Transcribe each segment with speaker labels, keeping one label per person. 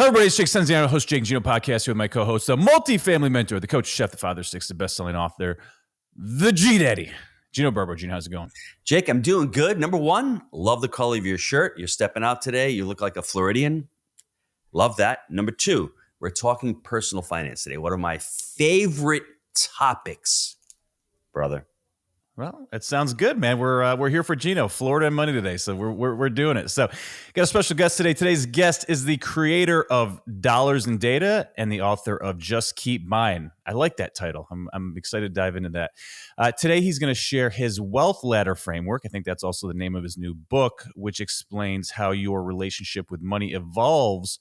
Speaker 1: Everybody, it's Jake Senziano, host Jake Gino podcast here with my co-host, the multi-family mentor, the coach, chef, the father, six, the best-selling author, the G-Daddy, Gino Burbo. Gino, how's it going?
Speaker 2: Jake, I'm doing good. Number one, love the color of your shirt. You're stepping out today. You look like a Floridian. Love that. Number two, we're talking personal finance today. One of my favorite topics, brother.
Speaker 1: Well, it sounds good, man. We're here for Gino, Florida and money today, so we're doing it. So, got a special guest today. Today's guest is the creator of Dollars and Data and the author of Just Keep Mine. I like that title. I'm excited to dive into that. Today, he's going to share his wealth ladder framework. I think that's also the name of his new book, which explains how your relationship with money evolves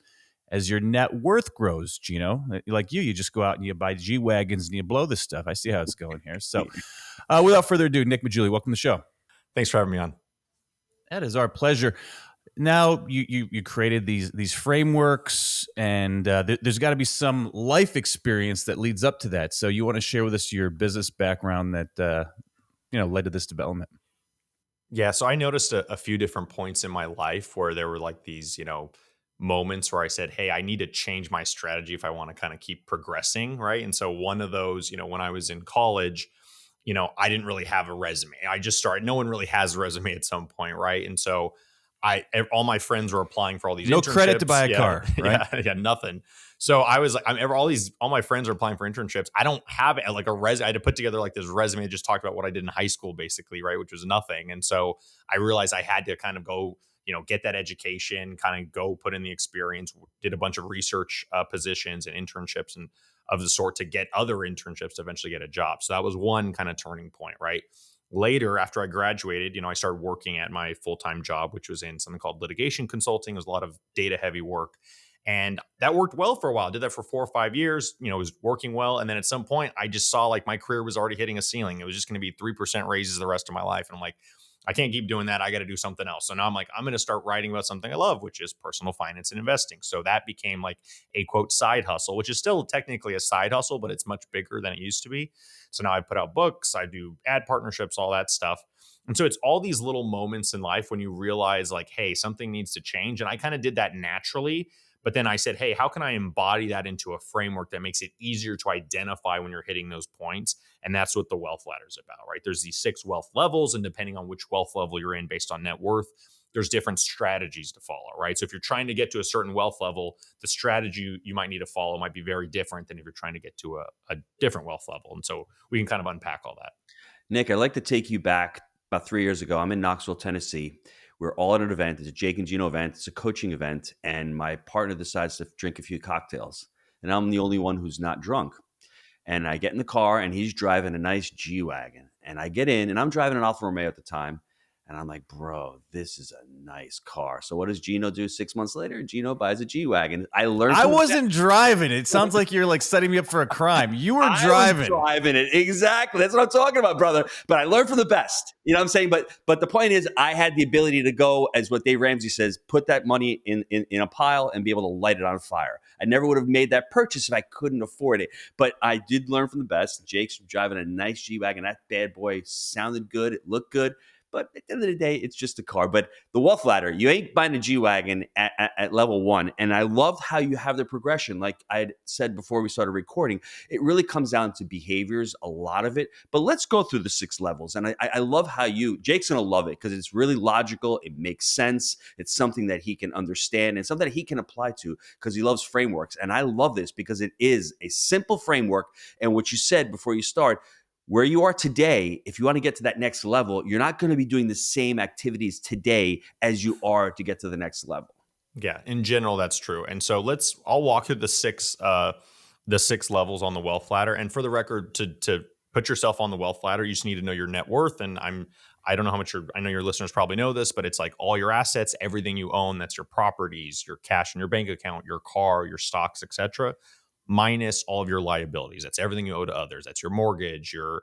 Speaker 1: as your net worth grows. Gino, like you just go out and you buy G-Wagons and you blow this stuff. I see how it's going here. So without further ado, Nick Maggiulli, welcome to the show.
Speaker 3: Thanks for having me on.
Speaker 1: That is our pleasure. Now you created these frameworks, and there's got to be some life experience that leads up to that. So you want to share with us your business background that led to this development?
Speaker 3: Yeah, so I noticed a few different points in my life where there were like these, moments where I said, hey, I need to change my strategy if I want to kind of keep progressing, right? And so one of those, when I was in college, I didn't really have a resume. I just started. No one really has a resume at some point, right? And so all my friends were applying for all these internships.
Speaker 1: No credit to buy a car, right?
Speaker 3: Yeah, nothing. So I was like, all my friends are applying for internships. I don't have like a resume. I had to put together like this resume that just talked about what I did in high school, basically, right? Which was nothing. And so I realized I had to kind of go, get that education, kind of go put in the experience, did a bunch of research positions and internships and of the sort to get other internships to eventually get a job. So that was one kind of turning point, right? Later, after I graduated, I started working at my full-time job, which was in something called litigation consulting. It was a lot of data heavy work. And that worked well for a while. I did that for 4 or 5 years, it was working well. And then at some point I just saw like my career was already hitting a ceiling. It was just going to be 3% raises the rest of my life. And I'm like, I can't keep doing that. I got to do something else. So now I'm like, I'm going to start writing about something I love, which is personal finance and investing. So that became like a quote side hustle, which is still technically a side hustle, but it's much bigger than it used to be. So now I put out books, I do ad partnerships, all that stuff. And so it's all these little moments in life when you realize like, hey, something needs to change. And I kind of did that naturally. But then I said, hey, how can I embody that into a framework that makes it easier to identify when you're hitting those points? And that's what the wealth ladder is about, right? There's these 6 wealth levels, and depending on which wealth level you're in based on net worth, there's different strategies to follow, right? So if you're trying to get to a certain wealth level, the strategy you might need to follow might be very different than if you're trying to get to a different wealth level. And so we can kind of unpack all that.
Speaker 2: Nick, I'd like to take you back about 3 years ago. I'm in Knoxville, Tennessee. We're all at an event. It's a Jake and Gino event. It's a coaching event. And my partner decides to drink a few cocktails. And I'm the only one who's not drunk. And I get in the car and he's driving a nice G-Wagon. And I get in and I'm driving an Alfa Romeo at the time. And I'm like, bro, this is a nice car. So what does Gino do 6 months later? Gino buys a G-Wagon. I
Speaker 1: wasn't driving. It sounds like you're like setting me up for a crime. You were driving.
Speaker 2: I was driving it. Exactly. That's what I'm talking about, brother. But I learned from the best. You know what I'm saying? But the point is, I had the ability to go, as what Dave Ramsey says, put that money in a pile and be able to light it on fire. I never would have made that purchase if I couldn't afford it. But I did learn from the best. Jake's driving a nice G-Wagon. That bad boy sounded good. It looked good. But at the end of the day, it's just a car. But the wealth ladder, you ain't buying a G-Wagon at level 1. And I love how you have the progression. Like I had said before we started recording, it really comes down to behaviors, a lot of it. But let's go through the 6 levels. And I love how Jake's going to love it because it's really logical. It makes sense. It's something that he can understand and something that he can apply to because he loves frameworks. And I love this because it is a simple framework. And what you said before you start, where you are today, if you want to get to that next level, you're not going to be doing the same activities today as you are to get to the next level.
Speaker 3: Yeah, in general, that's true. And so I'll walk through the six levels on the wealth ladder. And for the record, to put yourself on the wealth ladder, you just need to know your net worth. And I don't know how much I know your listeners probably know this, but it's like all your assets, everything you own, that's your properties, your cash in your bank account, your car, your stocks, etc., minus all of your liabilities. That's everything you owe to others. That's your mortgage, your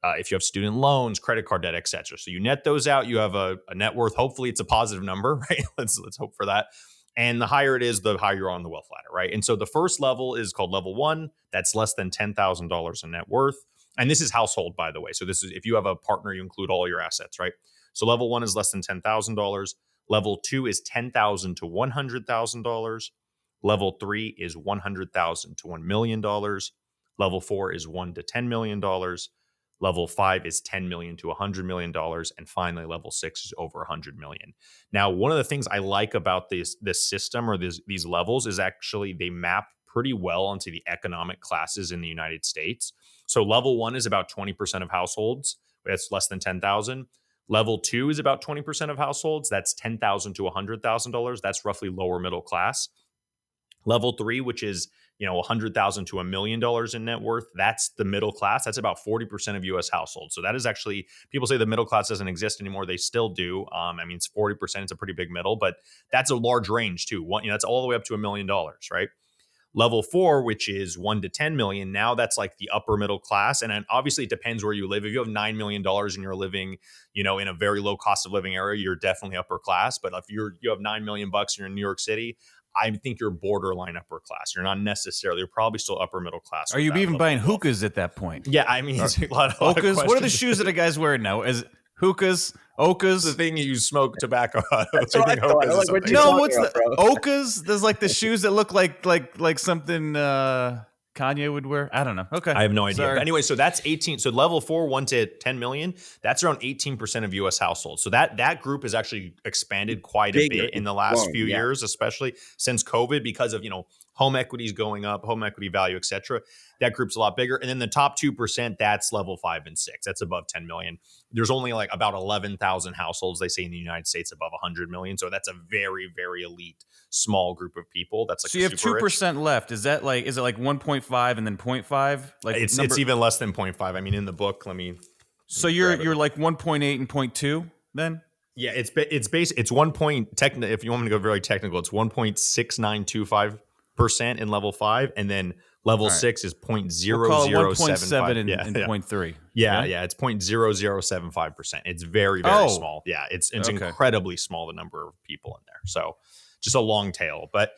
Speaker 3: if you have student loans, credit card debt, etc. So you net those out. You have a net worth. Hopefully, it's a positive number, right? Let's hope for that. And the higher it is, the higher you're on the wealth ladder, right? And so the first level is called level 1. That's less than $10,000 in net worth. And this is household, by the way. So this is if you have a partner, you include all your assets, right? So level 1 is less than $10,000. Level 2 is $10,000 to $100,000. Level 3 is $100,000 to $1 million. Level 4 is $1 to $10 million. Level 5 is $10 million to $100 million. And finally, level 6 is over $100 million. Now, one of the things I like about this system or these levels is actually they map pretty well onto the economic classes in the United States. So level 1 is about 20% of households. That's less than 10,000. Level 2 is about 20% of households. That's $10,000 to $100,000. That's roughly lower middle class. Level 3, which is $100,000 to $1 million in net worth, that's the middle class. That's about 40% of U.S. households. So that is actually, people say the middle class doesn't exist anymore. They still do. It's 40%. It's a pretty big middle, but that's a large range too. That's all the way up to $1 million, right? Level 4, which is 1 to 10 million, now that's like the upper middle class. And then obviously it depends where you live. If you have $9 million and you're living, in a very low cost of living area, you're definitely upper class. But if you have $9 million and you're in New York City, I think you're borderline upper class. You're not necessarily, you're probably still upper middle class.
Speaker 1: Are you even buying hookahs at that point?
Speaker 3: Yeah, it's a lot of
Speaker 1: hookahs. What are the shoes that the guys wear now? Is it hookahs, okas?
Speaker 3: The thing you smoke tobacco out of.
Speaker 2: That's what I thought.
Speaker 1: No, what's the okas? There's like the shoes that look like something Kanye would wear. I don't know. Okay,
Speaker 3: I have no idea.
Speaker 1: Sorry.
Speaker 3: But anyway, so that's 18. So level 4, 1 to 10 million. That's around 18% of U.S. households. So that group has actually expanded quite a bit in the last few years, especially since COVID, because of home equities going up, home equity value, et cetera. That group's a lot bigger. And then the top 2%, that's level 5 and 6. That's above 10 million. There's only like about 11,000 households, they say, in the United States above 100 million. So that's a very, very elite small group of people. That's like,
Speaker 1: so you have 2% left. Is it like 1.5 and then 0.5? Like
Speaker 3: it's even less than 0.5. In the book,
Speaker 1: so you're like 1.8 and 0.2 then?
Speaker 3: Yeah, it's 1 point if you want me to go very technical, it's 1.6925% in level 5, and then level 6 is 0.0075.
Speaker 1: We'll call it 1.7 and 0.3.
Speaker 3: Yeah, it's 0.0075%. It's very, very small. Yeah, it's incredibly small, the number of people in there. So just a long tail. But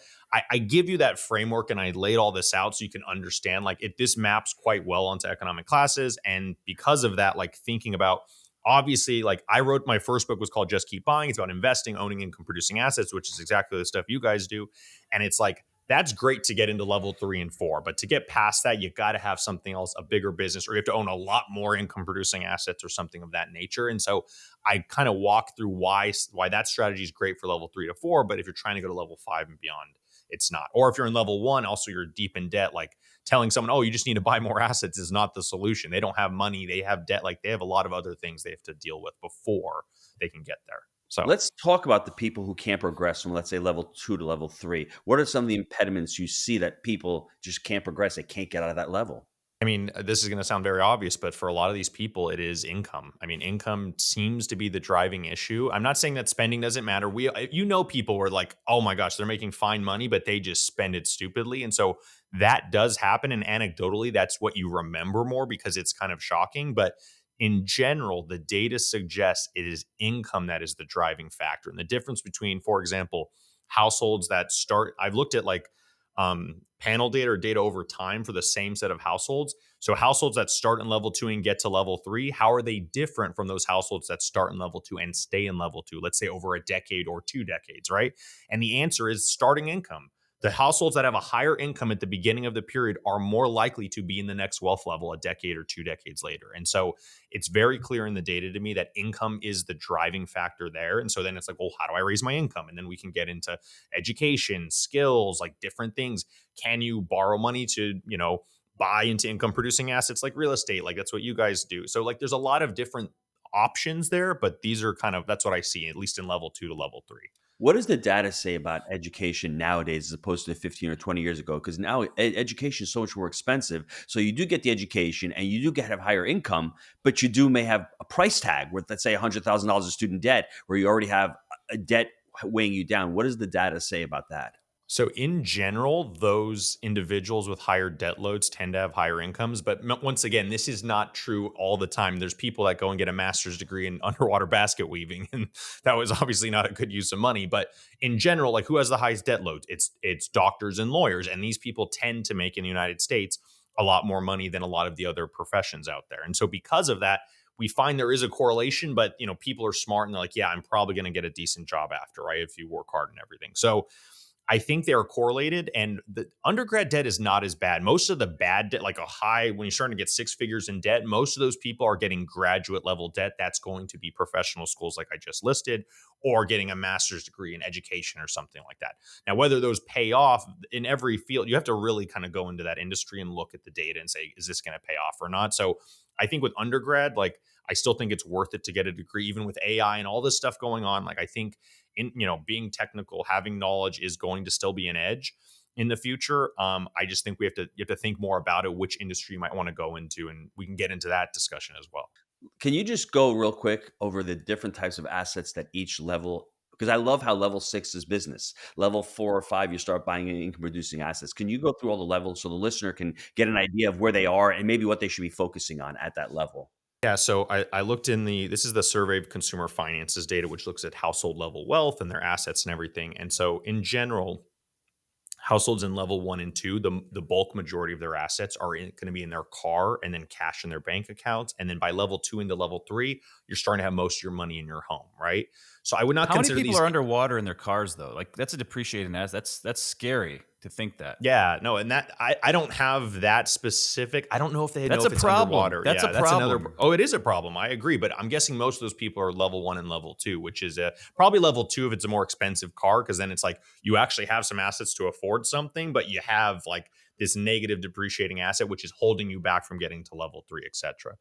Speaker 3: I give you that framework and I laid all this out so you can understand this maps quite well onto economic classes. And because of that, thinking about, obviously, I wrote, my first book was called Just Keep Buying. It's about investing, owning income producing assets, which is exactly the stuff you guys do. And it's that's great to get into level 3 and 4. But to get past that, you got to have something else, a bigger business, or you have to own a lot more income producing assets or something of that nature. And so I kind of walk through why that strategy is great for level 3 to 4. But if you're trying to go to level 5 and beyond, it's not. Or if you're in level 1, also you're deep in debt, telling someone, you just need to buy more assets is not the solution. They don't have money. They have debt. They have a lot of other things they have to deal with before they can get there. So
Speaker 2: let's talk about the people who can't progress from, let's say, level 2 to level 3. What are some of the impediments you see that people just can't progress? They can't get out of that level.
Speaker 3: This is going to sound very obvious, but for a lot of these people, it is income. Income seems to be the driving issue. I'm not saying that spending doesn't matter. People were like, oh my gosh, they're making fine money, but they just spend it stupidly. And so that does happen. And anecdotally, that's what you remember more because it's kind of shocking. But in general, the data suggests it is income that is the driving factor. And the difference between, for example, households that start, I've looked at panel data or data over time for the same set of households. So households that start in level 2 and get to level 3, how are they different from those households that start in level 2 and stay in level 2, let's say over a decade or 2 decades, right? And the answer is starting income. The households that have a higher income at the beginning of the period are more likely to be in the next wealth level a decade or 2 decades later. And so it's very clear in the data to me that income is the driving factor there. And so then it's well, how do I raise my income? And then we can get into education, skills, different things. Can you borrow money to, buy into income producing assets like real estate? That's what you guys do. So there's a lot of different options there, but these are that's what I see, at least in level 2 to level 3.
Speaker 2: What does the data say about education nowadays as opposed to 15 or 20 years ago? Because now education is so much more expensive. So you do get the education and you do have higher income, but you may have a price tag with, let's say, $100,000 of student debt where you already have a debt weighing you down. What does the data say about that?
Speaker 3: So in general, those individuals with higher debt loads tend to have higher incomes. But once again, this is not true all the time. There's people that go and get a master's degree in underwater basket weaving, and that was obviously not a good use of money. But in general, who has the highest debt loads? It's doctors and lawyers. And these people tend to make in the United States a lot more money than a lot of the other professions out there. And so because of that, we find there is a correlation, but people are smart and they're yeah, I'm probably going to get a decent job after, right? If you work hard and everything. So I think they are correlated, and the undergrad debt is not as bad. Most of the bad debt, like a high, when you're starting to get six figures in debt, most of those people are getting graduate level debt. That's going to be professional schools like I just listed, or getting a master's degree in education or something like that. Now, whether those pay off in every field, you have to really kind of go into that industry and look at the data and say, is this going to pay off or not? So I think with undergrad, like I still think it's worth it to get a degree, even with AI and all this stuff going on. Like I think being technical, having knowledge is going to still be an edge in the future. I just think you have to think more about it, which industry you might want to go into, and we can get into that discussion as well.
Speaker 2: Can you just go real quick over the different types of assets that each level? Because I love how level 6 is business. Level 4 or 5, you start buying income producing assets. Can you go through all the levels so the listener can get an idea of where they are and maybe what they should be focusing on at that level?
Speaker 3: Yeah, so I looked this is the Survey of Consumer Finances data, which looks at household level wealth and their assets and everything. And so in general, households in level 1 and 2, the bulk majority of their assets are going to be in their car and then cash in their bank accounts. And then by level 2 into level 3, you're starting to have most of your money in your home, right? So I would not
Speaker 1: How many
Speaker 3: consider
Speaker 1: people are underwater in their cars though? Like that's a depreciating asset. That's scary to think that.
Speaker 3: Yeah, no, and that I don't have that specific. I don't know if they
Speaker 1: That's
Speaker 3: know
Speaker 1: a
Speaker 3: if it's
Speaker 1: problem.
Speaker 3: underwater.
Speaker 1: That's
Speaker 3: Yeah,
Speaker 1: a
Speaker 3: that's another.
Speaker 1: problem.
Speaker 3: Oh, it is a problem. I agree, but I'm guessing most of those people are level 1 and level 2, which is probably level 2 if it's a more expensive car, because then it's like you actually have some assets to afford something, but you have like this negative depreciating asset, which is holding you back from getting to level 3, etc.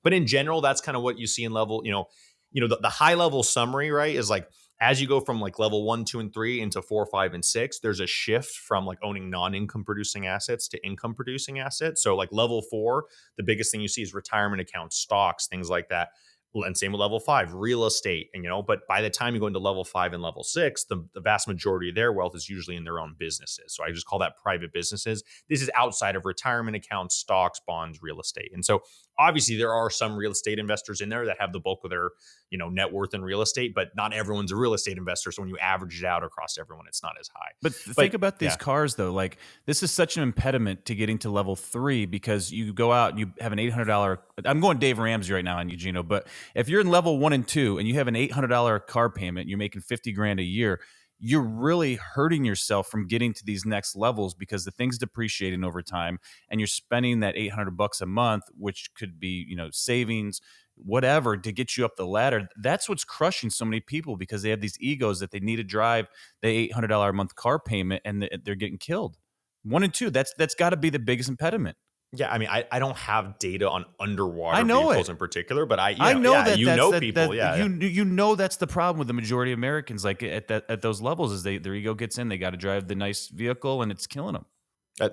Speaker 3: But in general, that's kind of what you see in level. The high level summary, right, is like as you go from like level 1, 2, and 3 into 4, 5, and 6, there's a shift from like owning non-income producing assets to income producing assets. So like level 4, the biggest thing you see is retirement accounts, stocks, things like that. And same with level 5, real estate. And but by the time you go into level 5 and level 6, the vast majority of their wealth is usually in their own businesses. So I just call that private businesses. This is outside of retirement accounts, stocks, bonds, real estate. And so obviously there are some real estate investors in there that have the bulk of their net worth in real estate, but not everyone's a real estate investor. So when you average it out across everyone, it's not as high.
Speaker 1: But think about these cars though. Like this is such an impediment to getting to level 3 because you go out and you have an $800. I'm going Dave Ramsey right now on you, Gino. But if you're in level 1 and 2 and you have an $800 car payment, you're making 50 grand a year. You're really hurting yourself from getting to these next levels because the thing's depreciating over time, and you're spending that $800 a month, which could be savings, whatever, to get you up the ladder. That's what's crushing so many people because they have these egos that they need to drive the $800 a month car payment, and they're getting killed. 1 and 2, that's got to be the biggest impediment.
Speaker 3: Yeah, I mean, I don't have data on underwater
Speaker 1: know
Speaker 3: vehicles
Speaker 1: it.
Speaker 3: in particular, but I
Speaker 1: know
Speaker 3: yeah,
Speaker 1: that
Speaker 3: you
Speaker 1: that's-
Speaker 3: know
Speaker 1: that-
Speaker 3: people,
Speaker 1: that-
Speaker 3: yeah.
Speaker 1: That's the problem with the majority of Americans. Like at those levels, is their ego gets in. They got to drive the nice vehicle, and it's killing them.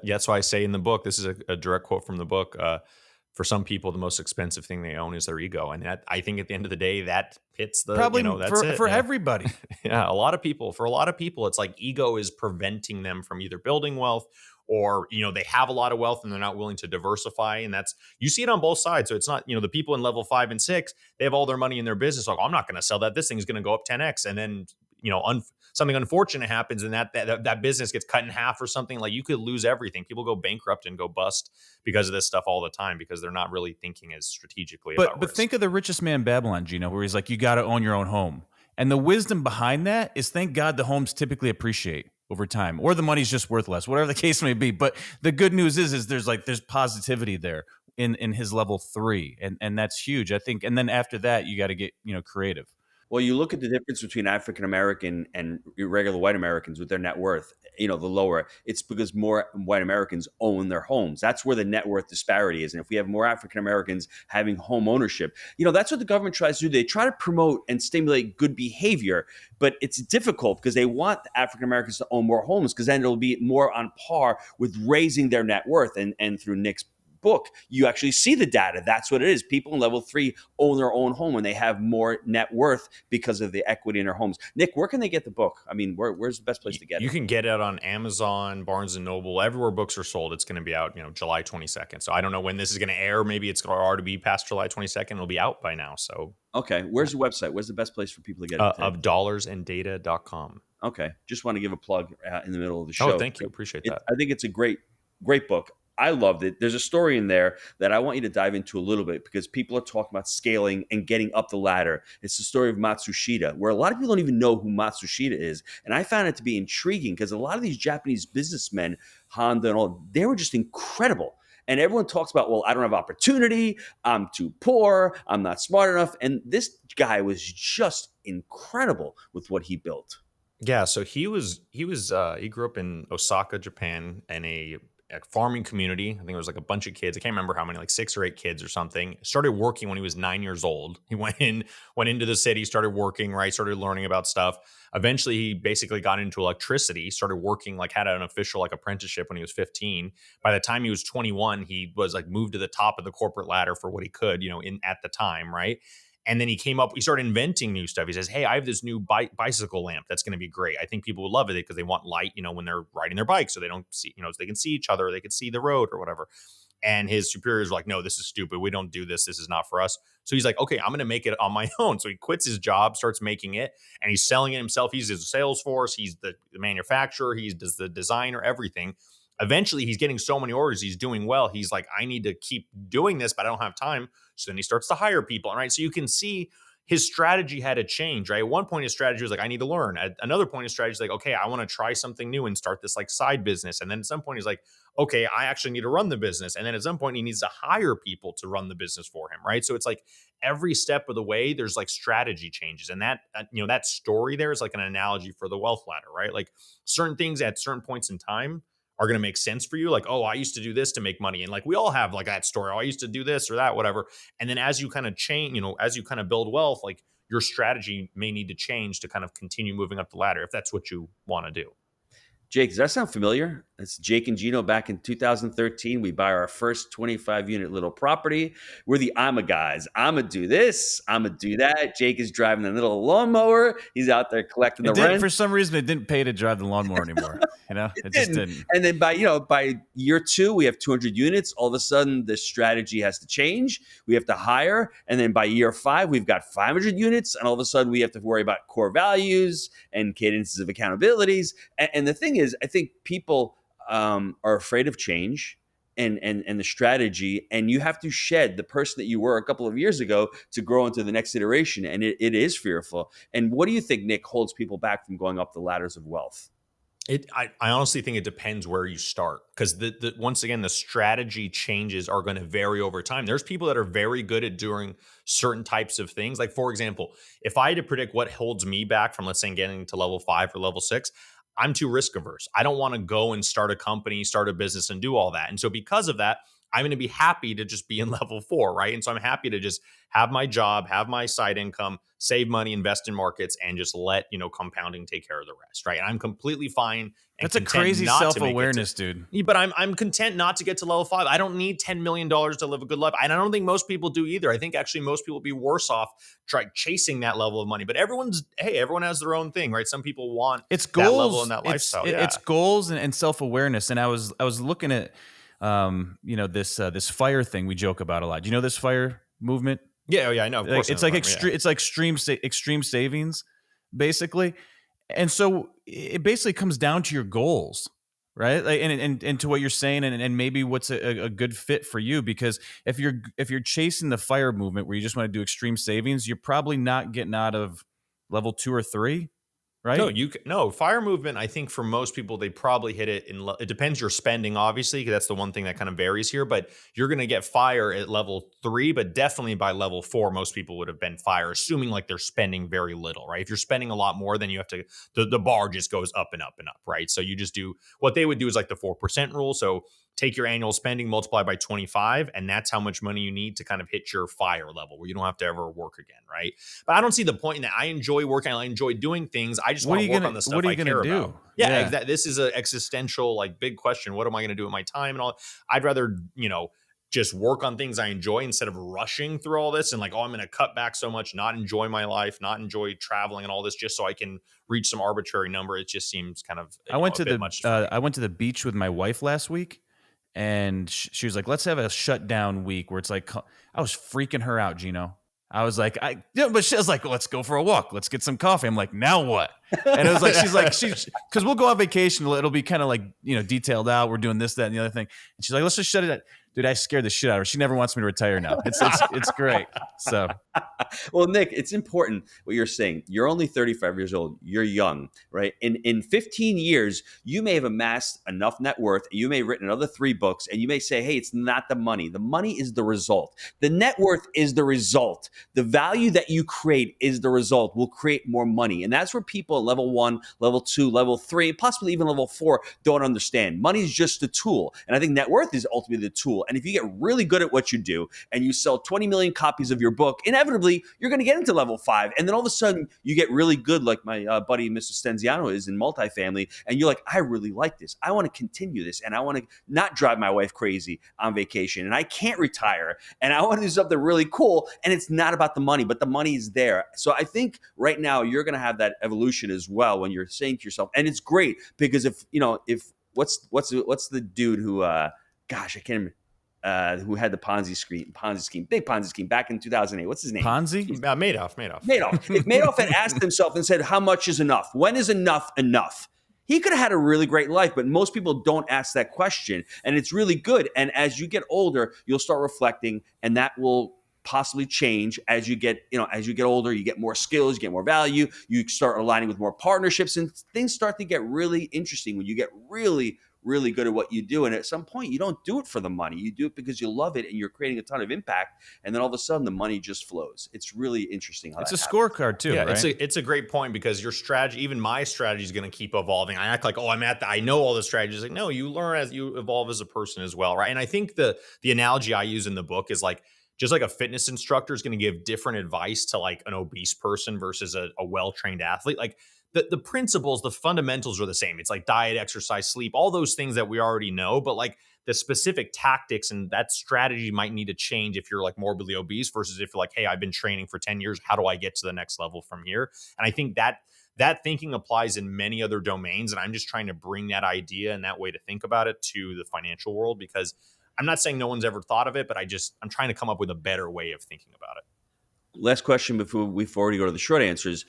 Speaker 3: That's why I say in the book, this is a direct quote from the book. For some people, the most expensive thing they own is their ego, and that, I think at the end of the day, that hits the
Speaker 1: Probably
Speaker 3: that's it.
Speaker 1: for
Speaker 3: Yeah.
Speaker 1: everybody.
Speaker 3: Yeah, for a lot of people, it's like ego is preventing them from either building wealth or, they have a lot of wealth and they're not willing to diversify. And you see it on both sides. So it's not, the people in level 5 and 6, they have all their money in their business. Like, I'm not going to sell that. This thing's going to go up 10X. And then, something unfortunate happens and that business gets cut in half or something. Like you could lose everything. People go bankrupt and go bust because of this stuff all the time because they're not really thinking as strategically about
Speaker 1: But
Speaker 3: risk.
Speaker 1: think of the richest man in Babylon, Gino, where he's like, you got to own your own home. And the wisdom behind that is, thank God the homes typically appreciate over time, or the money's just worth less, whatever the case may be. But the good news is there's positivity there in his level 3, and that's huge, I think. And then after that, you got to get creative.
Speaker 2: Well, you look at the difference between African American and regular white Americans with their net worth, the lower. It's because more white Americans own their homes. That's where the net worth disparity is. And if we have more African Americans having home ownership, that's what the government tries to do. They try to promote and stimulate good behavior, but it's difficult because they want African Americans to own more homes because then it'll be more on par with raising their net worth. And through Nick's book, you actually see the data. That's what it is. People in level 3 own their own home and they have more net worth because of the equity in their homes. Nick, where can they get the book? I mean, where's the best place to get it?
Speaker 3: You can get it on Amazon, Barnes & Noble, everywhere books are sold. It's going to be out, July 22nd. So I don't know when this is going to air. Maybe it's already be past July 22nd. It'll be out by now. So
Speaker 2: okay. Where's the website? Where's the best place for people to get it?
Speaker 3: Of dollarsandData.com.
Speaker 2: Okay. Just want to give a plug in the middle of the show.
Speaker 3: Oh, thank you. Appreciate that.
Speaker 2: I think it's a great book. I loved it. There's a story in there that I want you to dive into a little bit because people are talking about scaling and getting up the ladder. It's the story of Matsushita, where a lot of people don't even know who Matsushita is. And I found it to be intriguing because a lot of these Japanese businessmen, Honda and all, they were just incredible. And everyone talks about, well, I don't have opportunity. I'm too poor. I'm not smart enough. And this guy was just incredible with what he built.
Speaker 3: Yeah, so he grew up in Osaka, Japan, in a farming community. I think it was like a bunch of kids. I can't remember how many, like 6 or 8 kids or something. Started working when he was 9 years old. He went into the city, started working, right? Started learning about stuff. Eventually, he basically got into electricity. Started working, like had an official like apprenticeship when he was 15. By the time he was 21, he was like moved to the top of the corporate ladder for what he could, in at the time, right? And then he started inventing new stuff. He says, hey, I have this new bicycle lamp that's going to be great. I think people will love it because they want light, when they're riding their bike so they don't see, so they can see each other, they can see the road or whatever. And his superiors were like, no, this is stupid. We don't do this. This is not for us. So he's like, okay, I'm going to make it on my own. So he quits his job, starts making it, and he's selling it himself. He's his sales force. He's the manufacturer. He does the designer, everything. Eventually, he's getting so many orders. He's doing well. He's like, I need to keep doing this, but I don't have time. So then he starts to hire people. Right. So you can see his strategy had to change, right? At one point, his strategy was like, I need to learn. At another point, his strategy is like, okay, I want to try something new and start this like side business. And then at some point, he's like, okay, I actually need to run the business. And then at some point, he needs to hire people to run the business for him, right? So it's like every step of the way, there's like strategy changes. And that story there is like an analogy for the wealth ladder, right? Like certain things at certain points in time are going to make sense for you. Like, oh, I used to do this to make money. And like, we all have like that story. Oh, I used to do this or that, whatever. And then as you kind of change, as you kind of build wealth, like your strategy may need to change to kind of continue moving up the ladder if that's what you want to do.
Speaker 2: Jake, does that sound familiar? It's Jake and Gino back in 2013. We buy our first 25 unit little property. We're the I'm a guys. I'm going to do this. I'm going to do that. Jake is driving the little lawnmower. He's out there collecting the rent.
Speaker 1: For some reason, it didn't pay to drive the lawnmower anymore. It just didn't.
Speaker 2: And then by year 2, we have 200 units. All of a sudden, the strategy has to change. We have to hire. And then by year 5, we've got 500 units. And all of a sudden, we have to worry about core values and cadences of accountabilities. And the thing is, I think people are afraid of change and the strategy, and you have to shed the person that you were a couple of years ago to grow into the next iteration. And it is fearful. And what do you think, Nick, holds people back from going up the ladders of wealth?
Speaker 3: I honestly think it depends where you start because once again, the strategy changes are going to vary over time. There's people that are very good at doing certain types of things. Like, for example, if I had to predict what holds me back from, let's say, getting to level 5 or level 6, I'm too risk averse. I don't want to go and start a company, start a business and do all that. And so because of that, I'm going to be happy to just be in level 4, right? And so I'm happy to just have my job, have my side income, save money, invest in markets, and just let, compounding take care of the rest, right? And I'm completely fine. And
Speaker 1: that's a crazy self-awareness, dude.
Speaker 3: But I'm content not to get to level 5. I don't need $10 million to live a good life. And I don't think most people do either. I think actually most people would be worse off chasing that level of money. But everyone has their own thing, right? Some people want
Speaker 1: it's goals,
Speaker 3: that level and that lifestyle.
Speaker 1: It's goals and self-awareness. And I was looking at this FIRE thing we joke about a lot. Do you know this FIRE movement?
Speaker 3: Yeah, I know. Of course,
Speaker 1: it's like extreme savings, basically. And so it basically comes down to your goals, right? Like, and to what you're saying, and maybe what's a good fit for you. Because if you're chasing the FIRE movement where you just want to do extreme savings, you're probably not getting out of level 2 or 3. Right?
Speaker 3: No, FIRE movement, I think for most people, they probably hit it it depends your spending, obviously, because that's the one thing that kind of varies here, but you're going to get FIRE at level 3, but definitely by level 4, most people would have been FIRE, assuming like they're spending very little, right? If you're spending a lot more, then you have to, the bar just goes up and up and up, right? So you just do, what they would do is like the 4% rule. So take your annual spending, multiply by 25, and that's how much money you need to kind of hit your FIRE level where you don't have to ever work again, right? But I don't see the point in that. I enjoy working. I enjoy doing things. I just want to work on the stuff I care about. Yeah. This is an existential, like, big question. What am I going to do with my time and all? I'd rather, just work on things I enjoy instead of rushing through all this and like, oh, I'm going to cut back so much, not enjoy my life, not enjoy traveling and all this just so I can reach some arbitrary number. It just seems kind of
Speaker 1: I went to the beach with my wife last week. And she was like, let's have a shutdown week where it's like, I was freaking her out, Gino. I was like, but she was like, let's go for a walk. Let's get some coffee. I'm like, now what? And it was like, because we'll go on vacation. It'll be kind of like, detailed out. We're doing this, that, and the other thing. And she's like, let's just shut it up. Dude, I scared the shit out of her. She never wants me to retire now. It's great. So,
Speaker 2: well, Nick, it's important what you're saying. You're only 35 years old. You're young, right? In 15 years, you may have amassed enough net worth. You may have written another 3 books, and you may say, hey, it's not the money. The money is the result. The net worth is the result. The value that you create is the result. Will create more money. And that's where people at level 1, level 2, level 3, possibly even level 4 don't understand. Money is just the tool. And I think net worth is ultimately the tool. And if you get really good at what you do and you sell 20 million copies of your book, inevitably you're going to get into level 5. And then all of a sudden you get really good, like my buddy, Mr. Stenziano, is in multifamily. And you're like, I really like this. I want to continue this. And I want to not drive my wife crazy on vacation. And I can't retire. And I want to do something really cool. And it's not about the money, but the money is there. So I think right now you're going to have that evolution as well when you're saying to yourself, and it's great because if what's the dude who, gosh, I can't remember. Who had the Ponzi scheme, big Ponzi scheme back in 2008. What's his name?
Speaker 1: Ponzi?
Speaker 3: Madoff.
Speaker 2: If Madoff had asked himself and said, how much is enough? When is enough enough? He could have had a really great life, but most people don't ask that question. And it's really good. And as you get older, you'll start reflecting, and that will possibly change as you get older. You get more skills, you get more value, you start aligning with more partnerships, and things start to get really interesting when you get really good at what you do. And at some point, you don't do it for the money. You do it because you love it and you're creating a ton of impact. And then all of a sudden, the money just flows. It's really interesting how
Speaker 1: it's a
Speaker 2: happens.
Speaker 1: Scorecard too,
Speaker 3: Yeah,
Speaker 1: right?
Speaker 3: it's a great point because your strategy, even my strategy, is going to keep evolving. I act like, I know all the strategies. Like, no, you learn as you evolve as a person as well, right? And I think the analogy I use in the book is like, just like a fitness instructor is going to give different advice to like an obese person versus a well-trained athlete. Like the principles, the fundamentals are the same. It's like diet, exercise, sleep, all those things that we already know, but like the specific tactics and that strategy might need to change if you're like morbidly obese versus if you're like, hey, I've been training for 10 years. How do I get to the next level from here? And I think that thinking applies in many other domains. And I'm just trying to bring that idea and that way to think about it to the financial world, because I'm not saying no one's ever thought of it, but I'm trying to come up with a better way of thinking about it.
Speaker 2: Last question before we go to the short answers.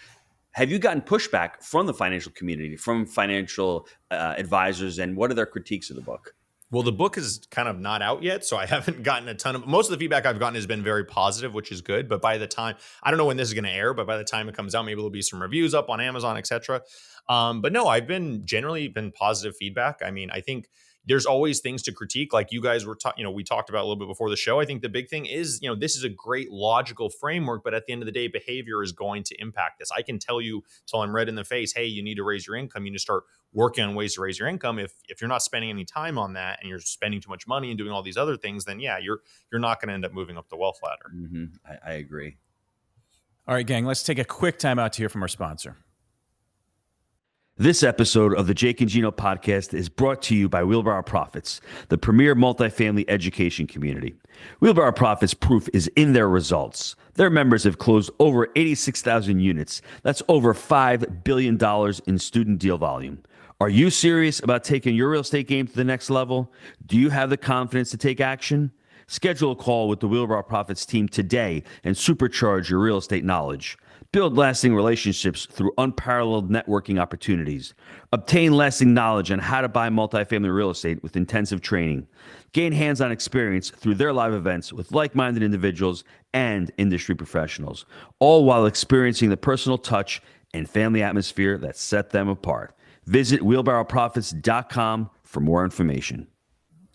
Speaker 2: Have you gotten pushback from the financial community, from financial advisors, and what are their critiques of the book?
Speaker 3: Well, the book is kind of not out yet, so I haven't gotten a ton of, most of the feedback I've gotten has been very positive, which is good. But by the time, I don't know when this is going to air, but by the time it comes out, maybe there'll be some reviews up on Amazon, etc. But no, I've generally been positive feedback. I mean, I think there's always things to critique. Like you guys were, we talked about a little bit before the show. I think the big thing is, this is a great logical framework, but at the end of the day, behavior is going to impact this. I can tell you till I'm red in the face, hey, you need to raise your income. You need to start working on ways to raise your income. If you're not spending any time on that and you're spending too much money and doing all these other things, then yeah, you're not going to end up moving up the wealth ladder.
Speaker 2: Mm-hmm. I agree.
Speaker 1: All right, gang, let's take a quick time out to hear from our sponsor.
Speaker 2: This episode of the Jake and Gino podcast is brought to you by Wheelbarrow Profits, the premier multifamily education community. Wheelbarrow Profits proof is in their results. Their members have closed over 86,000 units. That's over $5 billion in student deal volume. Are you serious about taking your real estate game to the next level? Do you have the confidence to take action? Schedule a call with the Wheelbarrow Profits team today and supercharge your real estate knowledge. Build lasting relationships through unparalleled networking opportunities. Obtain lasting knowledge on how to buy multifamily real estate with intensive training. Gain hands-on experience through their live events with like-minded individuals and industry professionals, all while experiencing the personal touch and family atmosphere that set them apart. Visit wheelbarrowprofits.com for more information.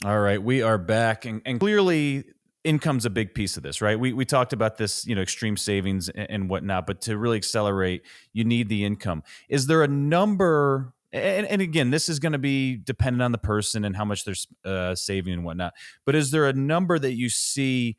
Speaker 1: All right, we are back, and clearly income's a big piece of this, right? We talked about this, extreme savings and whatnot, but to really accelerate, you need the income. Is there a number? And again, this is going to be dependent on the person and how much they're saving and whatnot. But is there a number that you see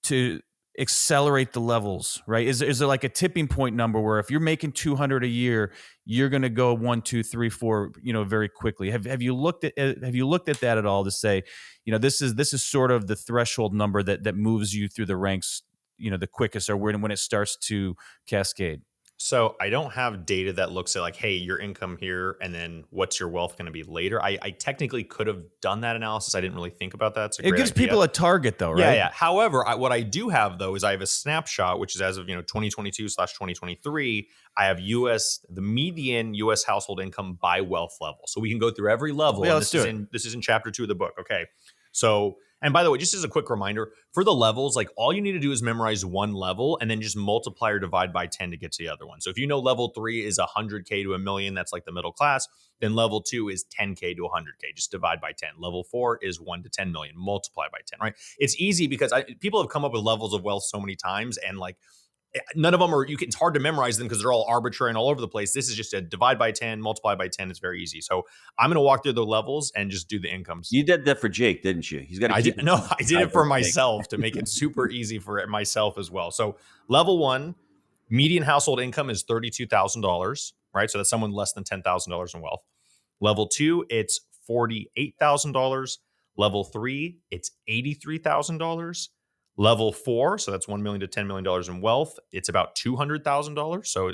Speaker 1: to accelerate the levels, right? Is there like a tipping point number where if you're making 200 a year, you're going to go 1, 2, 3, 4, very quickly? Have you looked at that at all to say, this is sort of the threshold number that moves you through the ranks, the quickest, or when it starts to cascade?
Speaker 3: So I don't have data that looks at like, hey, your income here, and then what's your wealth going to be later. I technically could have done that analysis. I didn't really think about that. It's a
Speaker 1: It
Speaker 3: great
Speaker 1: gives
Speaker 3: idea.
Speaker 1: people a target though,
Speaker 3: Yeah,
Speaker 1: right?
Speaker 3: yeah. However, what I do have though is I have a snapshot, which is as of 2022/2023. I have the median U.S. household income by wealth level. So we can go through every level,
Speaker 1: Yeah,
Speaker 3: and
Speaker 1: let's do it.
Speaker 3: this is in chapter 2 of the book. Okay, so. And by the way, just as a quick reminder, for the levels, like all you need to do is memorize one level and then just multiply or divide by 10 to get to the other one. So if you know level 3 is 100K to a million, that's like the middle class. Then level 2 is 10K to 100K, just divide by 10. Level 4 is 1 to 10 million, multiply by 10, right? It's easy because people have come up with levels of wealth so many times, and like none of them are, it's hard to memorize them because they're all arbitrary and all over the place. This is just a divide by 10, multiply by 10. It's very easy. So I'm going to walk through the levels and just do the incomes.
Speaker 2: You did that for Jake, didn't you? He's got to keep.
Speaker 3: I did it for myself to make it super easy for myself as well. So level 1, median household income is $32,000, right? So that's someone less than $10,000 in wealth. Level 2, it's $48,000. Level 3, it's $83,000. Level 4, so that's $1 million to $10 million in wealth. It's about $200,000. So,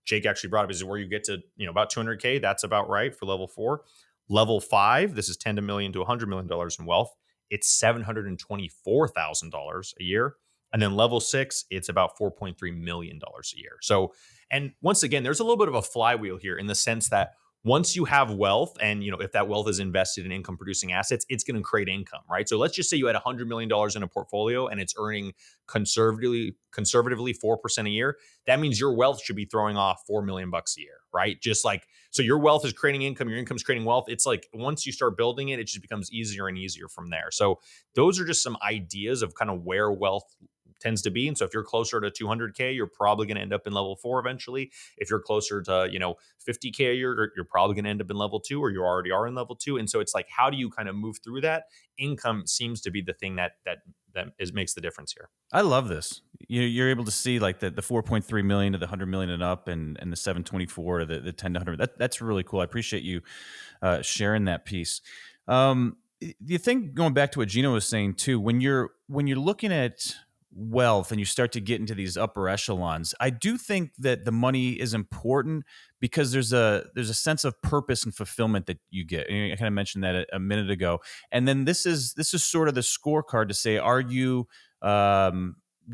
Speaker 3: Jake actually brought up is where you get to, about 200K. That's about right for level 4. Level 5, this is $10 million to $100 million in wealth. It's $724,000 a year. And then level 6, it's about $4.3 million a year. So, and once again, there's a little bit of a flywheel here in the sense that once you have wealth and, if that wealth is invested in income producing assets, it's going to create income, right? So let's just say you had $100 million in a portfolio and it's earning conservatively 4% a year. That means your wealth should be throwing off $4 million a year, right? Just like, so your wealth is creating income, your income's creating wealth. It's like, once you start building it, it just becomes easier and easier from there. So those are just some ideas of kind of where wealth tends to be. And so if you're closer to 200K, you're probably going to end up in level 4 eventually. If you're closer to, 50K a year, you're probably going to end up in level 2, or you already are in level 2. And so it's like, how do you kind of move through that? Income seems to be the thing that makes the difference here.
Speaker 1: I love this. You're able to see like the 4.3 million to the 100 million and up, and the 724 to the 10 to 100. That's really cool. I appreciate you sharing that piece. Do you think, going back to what Gino was saying too, when you're looking at wealth and you start to get into these upper echelons, I do think that the money is important because there's a sense of purpose and fulfillment that you get. And I kind of mentioned that a minute ago. And then this is sort of the scorecard to say, are you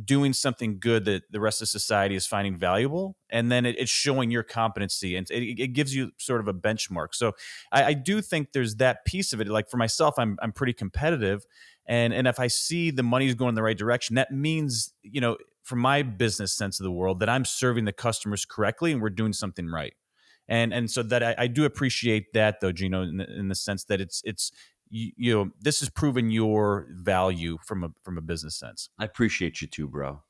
Speaker 1: doing something good that the rest of society is finding valuable? And then it's showing your competency, and it gives you sort of a benchmark. So I do think there's that piece of it. Like for myself, I'm pretty competitive. And if I see the money's going in the right direction, that means, from my business sense of the world, that I'm serving the customers correctly and we're doing something right. And so that I do appreciate that though, Gino, in the sense that it's this has proven your value from a business sense.
Speaker 2: I appreciate you too, bro.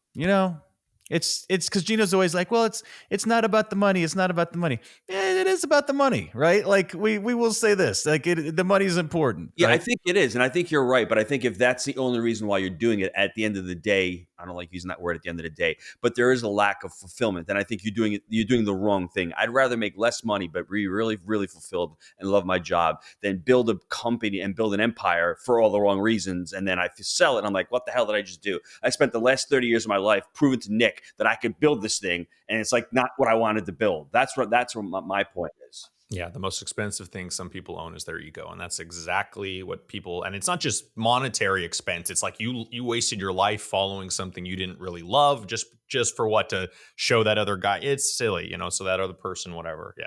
Speaker 1: It's because Gino's always like, well, it's not about the money. It's not about the money. It is about the money, right? Like we will say this, like the money is important.
Speaker 2: Yeah,
Speaker 1: right?
Speaker 2: I think it is. And I think you're right. But I think if that's the only reason why you're doing it, at the end of the day, I don't like using that word at the end of the day, but there is a lack of fulfillment. Then I think you're doing the wrong thing. I'd rather make less money, but be really, really fulfilled and love my job than build a company and build an empire for all the wrong reasons. And then I sell it and I'm like, what the hell did I just do? I spent the last 30 years of my life proving to Nick that I could build this thing. And it's like not what I wanted to build. That's what my point is.
Speaker 3: Yeah, the most expensive thing some people own is their ego. And that's exactly what people, and it's not just monetary expense. It's like you wasted your life following something you didn't really love just for what, to show that other guy. It's silly, so that other person, whatever. Yeah.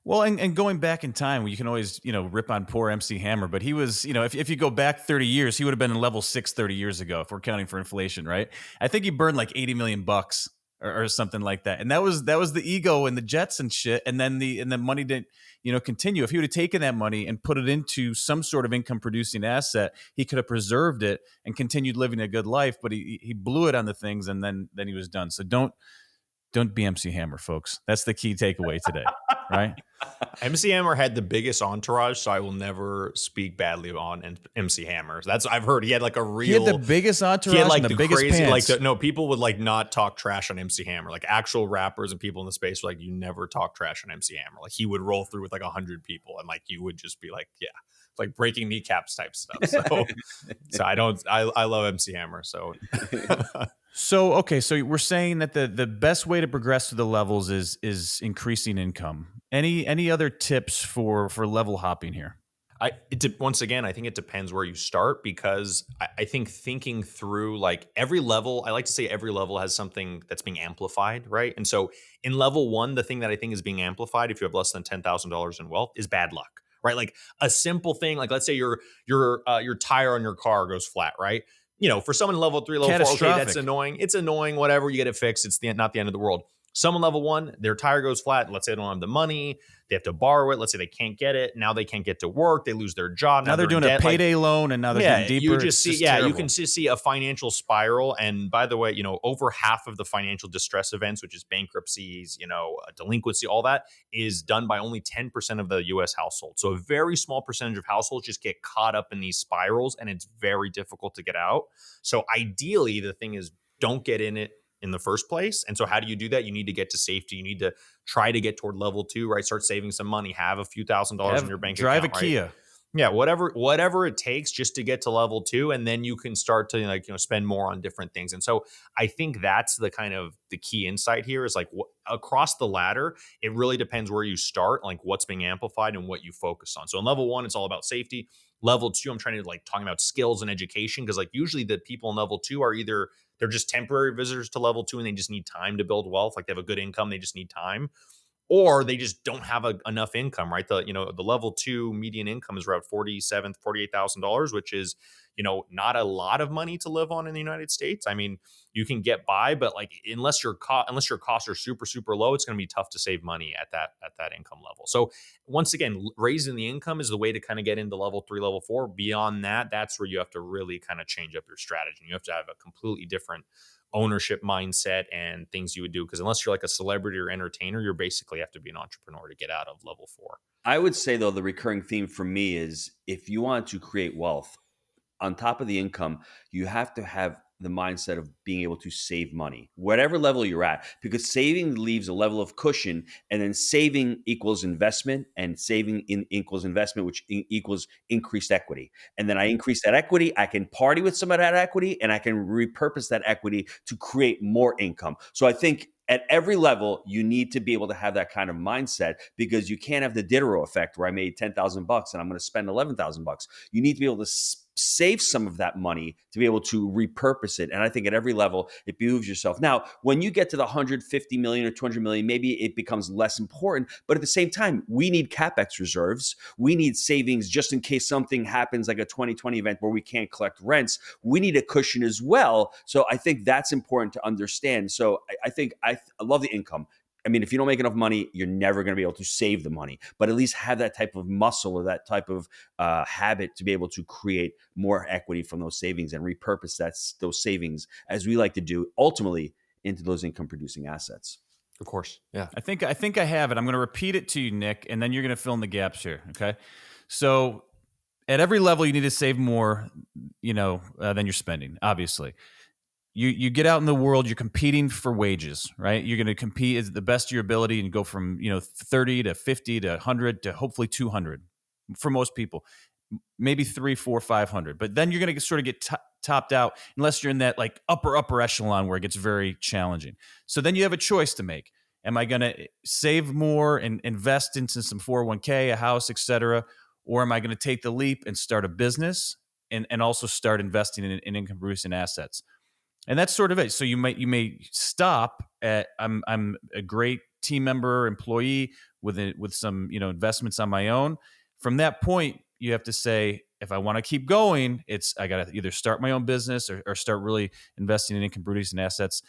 Speaker 1: Well, and going back in time, you can always, rip on poor MC Hammer, but he was, if you go back 30 years, he would have been in level 6 30 years ago, if we're counting for inflation, right? I think he burned like 80 million bucks or something like that. And that was the ego and the jets and shit. And then the money didn't, continue. If he would have taken that money and put it into some sort of income producing asset, he could have preserved it and continued living a good life, but he blew it on the things, and then he was done. So don't be MC Hammer, folks. That's the key takeaway today, right?
Speaker 3: MC Hammer had the biggest entourage, so I will never speak badly on MC Hammer. That's I've heard. He had like he
Speaker 1: had the biggest entourage.
Speaker 3: He had like
Speaker 1: and the
Speaker 3: biggest
Speaker 1: crazy,
Speaker 3: pants. No, people would like not talk trash on MC Hammer. Like actual rappers and people in the space were like, you never talk trash on MC Hammer. Like he would roll through with like 100 people, and like you would just be like, yeah, like breaking kneecaps type stuff. So I love MC Hammer. So
Speaker 1: So, okay, so we're saying that the best way to progress to the levels is increasing income. Any other tips for level hopping here?
Speaker 3: Once again, I think it depends where you start, because I think thinking through like every level, I like to say every level has something that's being amplified, right? And so in level one, the thing that I think is being amplified, if you have less than $10,000 in wealth, is bad luck, right? Like a simple thing, like let's say your tire on your car goes flat, right? For someone in level three, level four, okay, that's
Speaker 1: Catastrophic.
Speaker 3: annoying. It's annoying, whatever. You get it fixed. It's not the end of the world. Someone level one, their tire goes flat. Let's say they don't have the money. They have to borrow it. Let's say they can't get it. Now they can't get to work. They lose their job.
Speaker 1: Now
Speaker 3: Now
Speaker 1: they're
Speaker 3: they're in
Speaker 1: doing a
Speaker 3: debt. Like,
Speaker 1: payday loan, and now they're
Speaker 3: yeah,
Speaker 1: getting
Speaker 3: you
Speaker 1: deeper.
Speaker 3: just
Speaker 1: It's
Speaker 3: see,
Speaker 1: just
Speaker 3: yeah, you
Speaker 1: terrible.
Speaker 3: can just see a financial spiral. And by the way, over half of the financial distress events, which is bankruptcies, delinquency, all that is done by only 10% of the US households. So a very small percentage of households just get caught up in these spirals, and it's very difficult to get out. So ideally, the thing is, don't get in it in the first place. And so how do you do that? You need to get to safety. You need to try to get toward level two, right? Start saving some money, have a few $1,000s in your bank
Speaker 1: Drive a
Speaker 3: account, right?
Speaker 1: Kia.
Speaker 3: Yeah, whatever it takes just to get to level two, and then you can start to spend more on different things. And so I think that's the kind of the key insight here is like across the ladder, it really depends where you start, like what's being amplified and what you focus on. So in level one, it's all about safety. Level two, I'm trying to like talking about skills and education, because like usually the people in level two are either they're just temporary visitors to level two and they just need time to build wealth, like they have a good income, they just need time, or they just don't have enough income, right? The level two median income is around $48,000, which is, not a lot of money to live on in the United States. I mean, you can get by, but like unless your costs are super, super low, it's going to be tough to save money at that income level. So once again, raising the income is the way to kind of get into level three, level four. Beyond that, that's where you have to really kind of change up your strategy. You have to have a completely different ownership mindset and things you would do, because unless you're like a celebrity or entertainer, you basically have to be an entrepreneur to get out of level four.
Speaker 2: I would say, though, the recurring theme for me is if you want to create wealth, on top of the income, you have to have the mindset of being able to save money, whatever level you're at, because saving leaves a level of cushion, and then saving equals investment, and equals investment, which equals increased equity. And then I increase that equity, I can party with some of that equity, and I can repurpose that equity to create more income. So I think at every level, you need to be able to have that kind of mindset, because you can't have the Diderot effect where I made $10,000 and I'm going to spend $11,000. You need to be able to save some of that money to be able to repurpose it. And I think at every level, it behooves yourself. Now, when you get to the 150 million or 200 million, maybe it becomes less important. But at the same time, we need CapEx reserves. We need savings just in case something happens like a 2020 event where we can't collect rents. We need a cushion as well. So I think that's important to understand. So I think I love the income. I mean, if you don't make enough money, you're never going to be able to save the money, but at least have that type of muscle or that type of habit to be able to create more equity from those savings and repurpose those savings, as we like to do, ultimately into those income producing assets.
Speaker 3: Of course. Yeah.
Speaker 1: I think I have it. I'm going to repeat it to you, Nick, and then you're going to fill in the gaps here. Okay. So at every level, you need to save more, than you're spending. Obviously, you get out in the world, you're competing for wages, right? You're going to compete at the best of your ability and go from 30 to 50 to 100 to hopefully 200 for most people, maybe 3, 4, 500. But then you're going to sort of get topped out unless you're in that like upper echelon where it gets very challenging. So then you have a choice to make. Am I going to save more and invest into some 401k, a house, etc., or am I going to take the leap and start a business and also start investing in income producing assets? And that's sort of it. So you may stop at I'm a great team member, employee with some investments on my own. From that point, you have to say, if I want to keep going, I got to either start my own business or start really investing in income producing assets,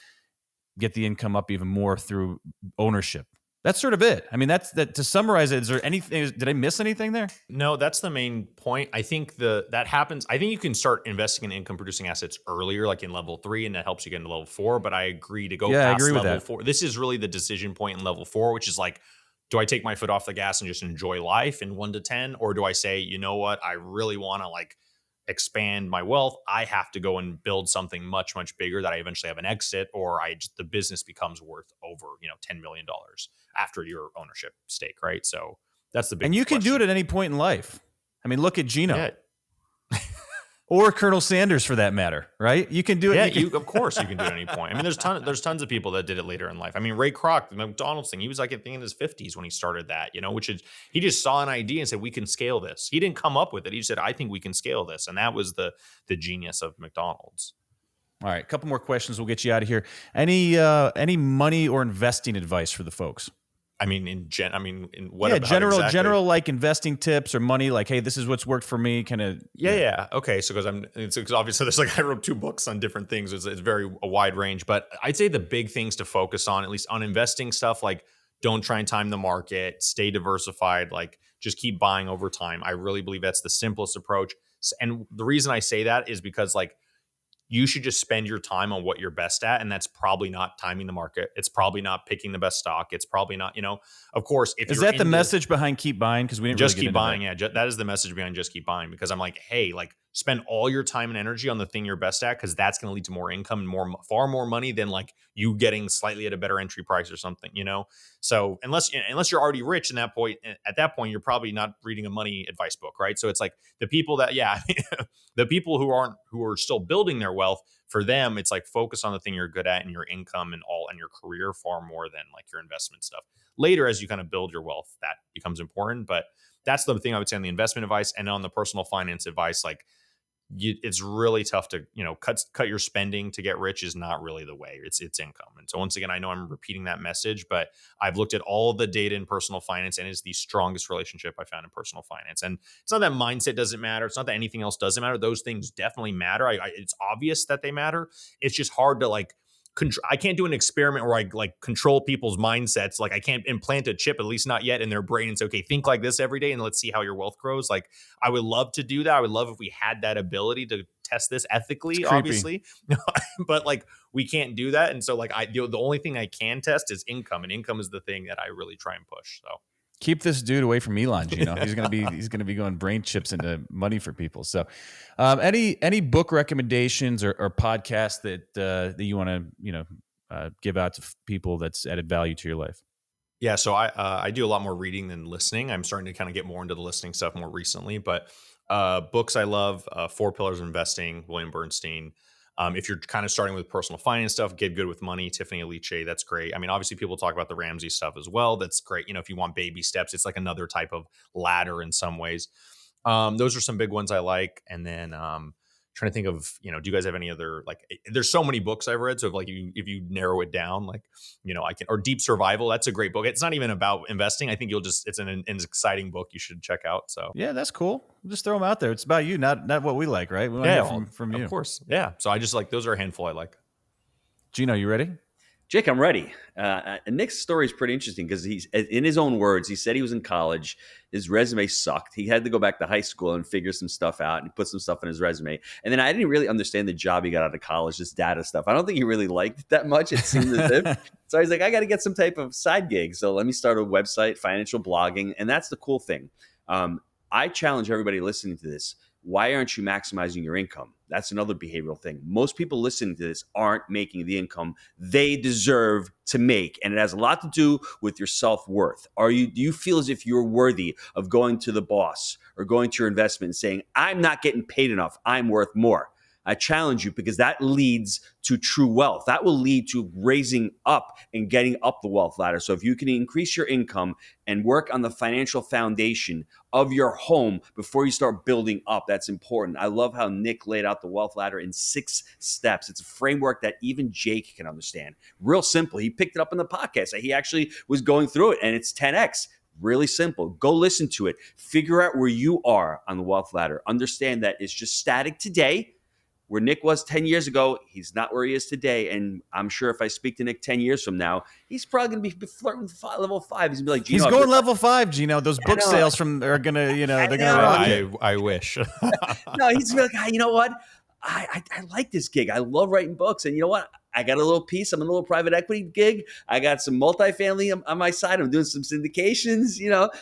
Speaker 1: get the income up even more through ownership. That's sort of it. I mean, that's that. To summarize it, is there anything? Did I miss anything there?
Speaker 3: No, that's the main point. I think that happens. I think you can start investing in income producing assets earlier, like in level 3, and that helps you get into level 4. But I agree to go past level 4. This is really the decision point in level 4, which is like, do I take my foot off the gas and just enjoy life in 1 to 10? Or do I say, you know what, I really want to like expand my wealth. I have to go and build something much, much bigger that I eventually have an exit, or the business becomes worth over, $10 million after your ownership stake. Right. So that's the big
Speaker 1: And you
Speaker 3: question.
Speaker 1: can do it at any point in life. I mean, look at Gino.
Speaker 3: Yeah.
Speaker 1: Or Colonel Sanders, for that matter, right? You can do it.
Speaker 3: Yeah, of course you can do it at any point. I mean, there's tons of people that did it later in life. I mean, Ray Kroc, the McDonald's thing, he was like I think in his 50s when he started that, which is he just saw an idea and said, we can scale this. He didn't come up with it. He said, I think we can scale this. And that was the genius of McDonald's.
Speaker 1: All right, a couple more questions. We'll get you out of here. Any money or investing advice for the folks?
Speaker 3: I mean, in what?
Speaker 1: Yeah,
Speaker 3: about
Speaker 1: general,
Speaker 3: exactly?
Speaker 1: general like investing tips or money. Like, hey, this is what's worked for me. Kind of.
Speaker 3: Yeah. Okay. So because obviously there's I wrote 2 books on different things. It's very a wide range, but I'd say the big things to focus on, at least on investing stuff, like don't try and time the market, stay diversified, like just keep buying over time. I really believe that's the simplest approach. And the reason I say that is because you should just spend your time on what you're best at. And that's probably not timing the market. It's probably not picking the best stock. It's probably not, of course, if
Speaker 1: is that the message behind keep buying? Because we didn't
Speaker 3: just
Speaker 1: really
Speaker 3: keep buying. Yeah. That is the message behind just keep buying, because I'm like, hey, spend all your time and energy on the thing you're best at, because that's going to lead to more income and far more money than you getting slightly at a better entry price or something, So unless you're already rich at that point, you're probably not reading a money advice book, right? So it's like the people that, the people who are still building their wealth, for them, it's focus on the thing you're good at and your income and your career far more than your investment stuff. Later, as you kind of build your wealth, that becomes important. But that's the thing I would say on the investment advice. And on the personal finance advice, it's really tough to, cut your spending to get rich is not really the way. It's income. And so once again, I know I'm repeating that message, but I've looked at all the data in personal finance, and it's the strongest relationship I found in personal finance. And it's not that mindset doesn't matter. It's not that anything else doesn't matter. Those things definitely matter. It's obvious that they matter. It's just hard to I can't do an experiment where I control people's mindsets. I can't implant a chip, at least not yet, in their brain and say, okay, think like this every day and let's see how your wealth grows. I would love to do that. I would love if we had that ability to test this ethically, obviously, but we can't do that. And so the only thing I can test is income, and income is the thing that I really try and push. So
Speaker 1: keep this dude away from Elon, Gino. He's gonna be going brain chips into money for people. So, any book recommendations or podcasts that you want to give out to people that's added value to your life?
Speaker 3: Yeah, so I do a lot more reading than listening. I'm starting to kind of get more into the listening stuff more recently, but books I love: 4 Pillars of Investing, William Bernstein. If you're kind of starting with personal finance stuff, Get Good with Money, Tiffany Aliche, that's great. I mean, obviously people talk about the Ramsey stuff as well. That's great. If you want baby steps, it's another type of ladder in some ways. Those are some big ones I like. And then trying to think of, do you guys have any other, there's so many books I've read. So if you narrow it down, or Deep Survival, that's a great book. It's not even about investing. I think it's an exciting book you should check out. So
Speaker 1: yeah, that's cool. Just throw them out there. It's about you, not what we like, right? We want to hear from you.
Speaker 3: Of course. Yeah. So I just those are a handful I like.
Speaker 1: Gino, you ready?
Speaker 2: Jake, I'm ready. And Nick's story is pretty interesting because he's, in his own words, he said he was in college. His resume sucked. He had to go back to high school and figure some stuff out and put some stuff in his resume. And then I didn't really understand the job he got out of college, this data stuff. I don't think he really liked it that much. It seemed as if. So he's like, I got to get some type of side gig. So let me start a website, financial blogging. And that's the cool thing. I challenge everybody listening to this. Why aren't you maximizing your income? That's another behavioral thing. Most people listening to this aren't making the income they deserve to make. And it has a lot to do with your self-worth. Do you feel as if you're worthy of going to the boss or going to your investment and saying, I'm not getting paid enough, I'm worth more? I challenge you, because that leads to true wealth. That will lead to raising up and getting up the wealth ladder. So if you can increase your income and work on the financial foundation of your home before you start building up, that's important. I love how Nick laid out the wealth ladder in 6 steps. It's a framework that even Jake can understand. Real simple. He picked it up in the podcast. He actually was going through it, and it's 10x. Really simple. Go listen to it. Figure out where you are on the wealth ladder. Understand that it's just static today. Where Nick was 10 years ago, he's not where he is today. And I'm sure if I speak to Nick 10 years from now, he's probably going to be flirting with level 5. He's going to be like, Gino,
Speaker 1: he's going level 5, Gino. Those book sales are going to, they're going to.
Speaker 3: I wish.
Speaker 2: No, he's going to be like, you know what? I like this gig. I love writing books. And you know what? I got a little piece. I'm in a little private equity gig. I got some multifamily on my side. I'm doing some syndications.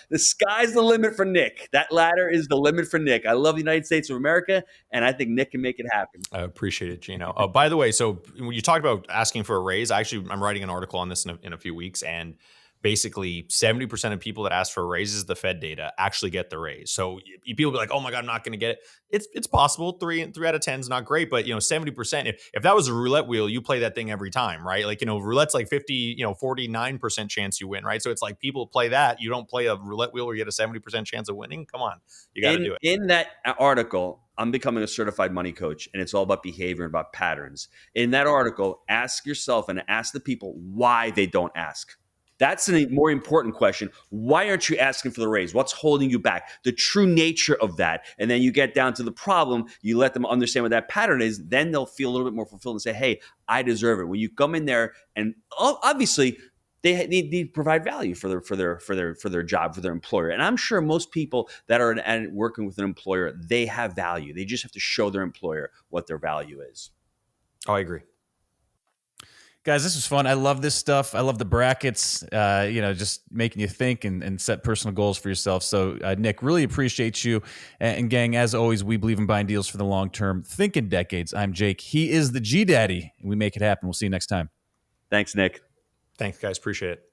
Speaker 2: The sky's the limit for Nick. That ladder is the limit for Nick. I love the United States of America, and I think Nick can make it happen.
Speaker 3: I appreciate it, Gino. By the way, so when you talked about asking for a raise, I'm writing an article on this in a few weeks, and basically 70% of people that ask for raises, the Fed data, actually get the raise. So people be like, oh my God, I'm not going to get it. It's possible. Three out of 10 is not great, but 70%, if that was a roulette wheel, you play that thing every time, right? Like, roulette's like 49% chance you win, right? So it's like people play that. You don't play a roulette wheel where you get a 70% chance of winning. Come on, you got to do it.
Speaker 2: In that article, I'm becoming a certified money coach, and it's all about behavior and about patterns. In that article, ask yourself and ask the people why they don't ask. That's a more important question. Why aren't you asking for the raise? What's holding you back? The true nature of that. And then you get down to the problem. You let them understand what that pattern is. Then they'll feel a little bit more fulfilled and say, hey, I deserve it. When you come in there, and obviously they need to provide value for their job, for their employer. And I'm sure most people that are working with an employer, they have value. They just have to show their employer what their value is.
Speaker 3: Oh, I agree.
Speaker 1: Guys, this was fun. I love this stuff. I love the brackets, just making you think and set personal goals for yourself. So, Nick, really appreciate you. And gang, as always, we believe in buying deals for the long term. Think in decades. I'm Jake. He is the G Daddy, and we make it happen. We'll see you next time.
Speaker 2: Thanks, Nick.
Speaker 3: Thanks, guys. Appreciate it.